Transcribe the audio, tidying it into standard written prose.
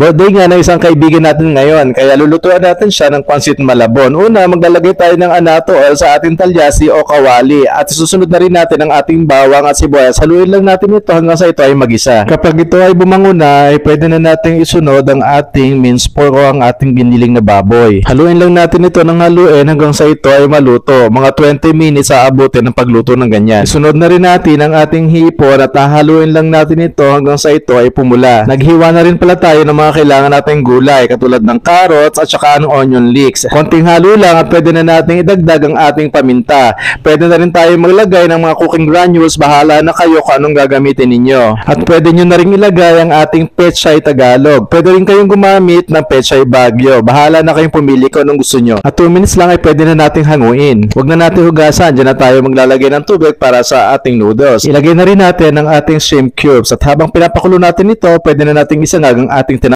Birthday nga ng isang kaibigan natin ngayon, kaya lulutuan natin siya ng pansit malabon. Una, maglalagay tayo ng anato oil sa ating talyasi o kawali at susunod na rin natin ang ating bawang at sibuyas. Haluin lang natin ito hanggang sa ito ay magisa. Kapag ito ay bumango na, ay pwede na natin isunod ang ating minced pork o ang ating biniling na baboy. Haluin lang natin ito ng haluin hanggang sa ito ay maluto. Mga 20 minutes aabutin ang pagluto ng ganyan. Isunod na rin natin ang ating hipon at hahaluin lang natin ito hanggang sa ito ay pumula. Naghiwa na rin pala tayo ng mga kailangan nating gulay katulad ng carrots at saka ng onion leeks. Konting halo lang at pwede na nating idagdag ang ating paminta. Pwede na rin tayo maglagay ng mga cooking granules, bahala na kayo kung anong gagamitin ninyo. At pwede nyo na rin ilagay ang ating pechay Tagalog. Pwede rin kayong gumamit ng pechay Baguio. Bahala na kayong pumili kung anong gusto nyo. At 2 minutes lang ay pwede na nating hanguin. Huwag na natin hugasan, dyan na tayo maglalagay ng tubig para sa ating noodles. Ilagay na rin natin ang ating shrimp cubes at habang pinapakulo natin ito, pwede na nating isangag ang ating